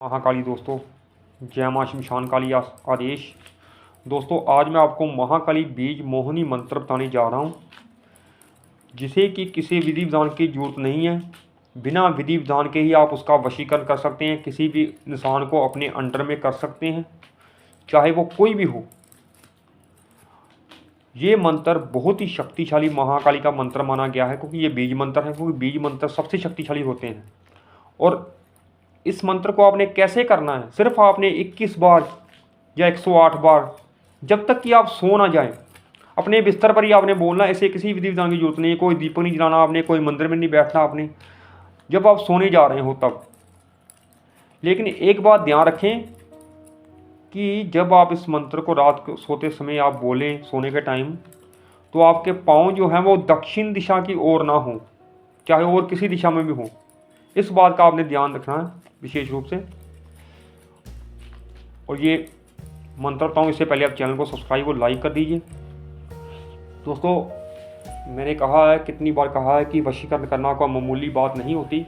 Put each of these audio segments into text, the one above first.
महाकाली दोस्तों, जय माँ शमशान काली आदेश। दोस्तों, आज मैं आपको महाकाली बीज मोहिनी मंत्र बताने जा रहा हूँ, जिसे कि किसी विधि विधान की जरूरत नहीं है। बिना विधि विधान के ही आप उसका वशीकरण कर सकते हैं। किसी भी इंसान को अपने अंडर में कर सकते हैं, चाहे वो कोई भी हो। ये मंत्र बहुत ही शक्तिशाली महाकाली का मंत्र माना गया है, क्योंकि ये बीज मंत्र है। क्योंकि बीज मंत्र सबसे शक्तिशाली होते हैं। और इस मंत्र को आपने कैसे करना है, सिर्फ आपने 21 बार या 108 बार, जब तक कि आप सो ना जाएं, अपने बिस्तर पर ही आपने बोलना। ऐसे किसी विधि विधान की जरूरत नहीं है। कोई दीपक नहीं जलाना आपने, कोई मंदिर में नहीं बैठना आपने, जब आप सोने जा रहे हो तब। लेकिन एक बात ध्यान रखें कि जब आप इस मंत्र को रात को सोते समय आप बोलें, सोने के टाइम, तो आपके पाँव जो हैं वो दक्षिण दिशा की ओर ना हो, चाहे और किसी दिशा में भी हो। इस बात का आपने ध्यान रखना है विशेष रूप से। और ये मंत्र बताऊँ इससे पहले आप चैनल को सब्सक्राइब और लाइक कर दीजिए। दोस्तों, मैंने कहा है, कितनी बार कहा है कि वशीकरण करना कोई मामूली बात नहीं होती।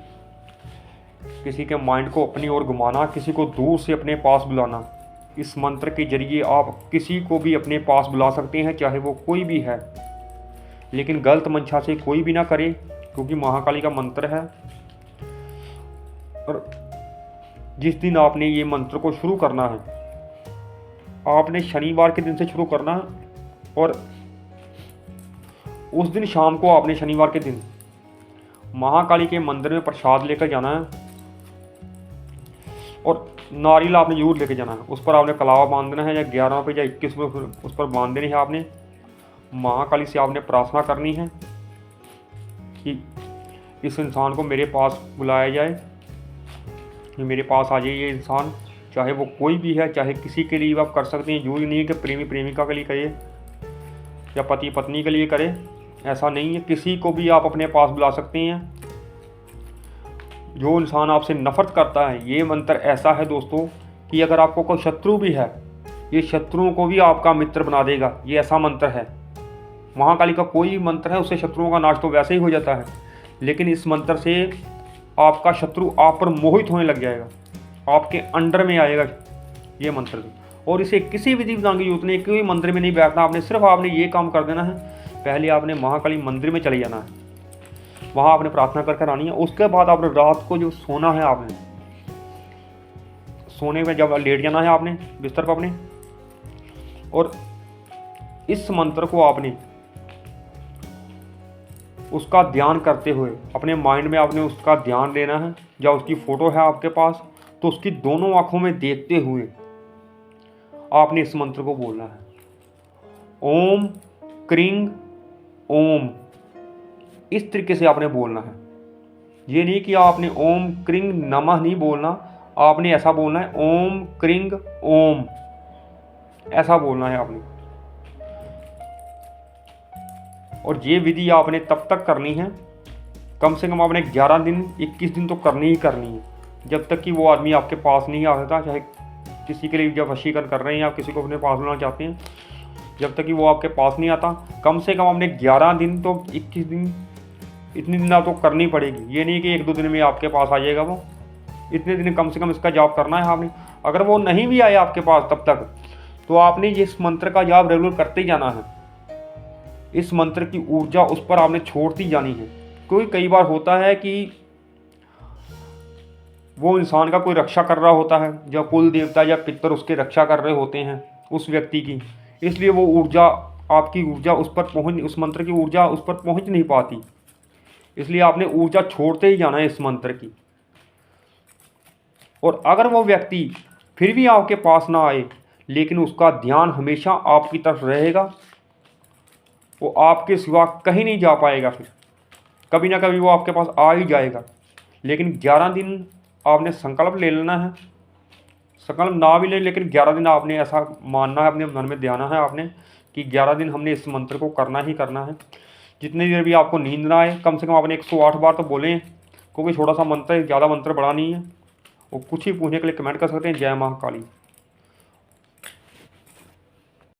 किसी के माइंड को अपनी ओर घुमाना, किसी को दूर से अपने पास बुलाना, इस मंत्र के जरिए आप किसी को भी अपने पास बुला सकते हैं, चाहे वो कोई भी है। लेकिन गलत मंशा से कोई भी ना करे, क्योंकि महाकाली का मंत्र है। और जिस दिन आपने ये मंत्र को शुरू करना है, आपने शनिवार के दिन से शुरू करना है। और उस दिन शाम को आपने शनिवार के दिन महाकाली के मंदिर में प्रसाद लेकर जाना है। और नारियल आपने जरूर लेकर जाना है। उस पर आपने कलावा बांध देना है, या 11 पे या 21 पे उस पर बांध देने हैं आपने। महाकाली से आपने प्रार्थना करनी है कि इस इंसान को मेरे पास बुलाया जाए, कि मेरे पास आ जाए ये इंसान, चाहे वो कोई भी है, चाहे किसी के लिए आप कर सकते हैं। जरूरी नहीं है कि प्रेमी प्रेमिका के लिए करे या पति पत्नी के लिए करे, ऐसा नहीं है। किसी को भी आप अपने पास बुला सकते हैं, जो इंसान आपसे नफरत करता है। ये मंत्र ऐसा है दोस्तों कि अगर आपको कोई शत्रु भी है, ये शत्रुओं को भी आपका मित्र बना देगा। ये ऐसा मंत्र है। महाकाली का कोई भी मंत्र है, उससे शत्रुओं का नाश तो वैसे ही हो जाता है, लेकिन इस मंत्र से आपका शत्रु आप पर मोहित होने लग जाएगा, आपके अंडर में आएगा ये मंत्र। और इसे किसी विधि विधान की जरूरत नहीं, कोई मंदिर में नहीं बैठना आपने। सिर्फ आपने ये काम कर देना है, पहले आपने महाकाली मंदिर में चले जाना है, वहाँ आपने प्रार्थना कर आनी है। उसके बाद आपने रात को जो सोना है, आपने सोने में जब लेट जाना है आपने बिस्तर पर अपने, और इस मंत्र को आपने उसका ध्यान करते हुए अपने माइंड में आपने उसका ध्यान लेना है। या उसकी फ़ोटो है आपके पास, तो उसकी दोनों आँखों में देखते हुए आपने इस मंत्र को बोलना है। ओम क्रीं ओम, इस तरीके से आपने बोलना है। ये नहीं कि आपने ओम क्रीं नमः नहीं बोलना, आपने ऐसा बोलना है ओम क्रीं ओम, ऐसा बोलना है आपने। और ये विधि आपने तब तक करनी है, कम से कम आपने 11 दिन 21 दिन तो करनी ही करनी है, जब तक कि वो आदमी आपके पास नहीं आता। चाहे किसी के लिए जब वशीकरण कर रहे हैं, आप किसी को अपने पास बुलाना चाहते हैं, जब तक कि वो आपके पास नहीं आता, कम से कम आपने 11 दिन तो 21 दिन, इतने दिन आप तो करनी पड़ेगी। ये नहीं कि 1-2 दिन में आपके पास आ जाएगा वो, इतने दिन कम से कम इसका जाप करना है आपने। अगर वो नहीं भी आया आपके पास तब तक, तो आपने इस मंत्र का जाप रेगुलर करते ही जाना है। इस मंत्र की ऊर्जा उस पर आपने छोड़ती जानी है। क्योंकि कई बार होता है कि वो इंसान का कोई रक्षा कर रहा होता है, या कुल देवता या पितर उसके रक्षा कर रहे होते हैं उस व्यक्ति की, इसलिए वो ऊर्जा, आपकी ऊर्जा उस पर पहुँच, उस मंत्र की ऊर्जा उस पर पहुँच नहीं पाती। इसलिए आपने ऊर्जा छोड़ते ही जाना है इस मंत्र की। और अगर वो व्यक्ति फिर भी आपके पास ना आए, लेकिन उसका ध्यान हमेशा आपकी तरफ रहेगा, वो आपके सिवा कहीं नहीं जा पाएगा। फिर कभी ना कभी वो आपके पास आ ही जाएगा। लेकिन 11 दिन आपने संकल्प ले लेना है। संकल्प ना भी ले, लेकिन 11 दिन आपने ऐसा मानना है, अपने मन में ध्यान है आपने कि 11 दिन हमने इस मंत्र को करना ही करना है। जितनी देर भी आपको नींद ना आए, कम से कम आपने 108 बार तो बोलें, क्योंकि छोटा सा मंत्र है, ज़्यादा मंत्र बड़ा नहीं है। और कुछ ही पूछने के लिए कमेंट कर सकते हैं। जय महाकाली।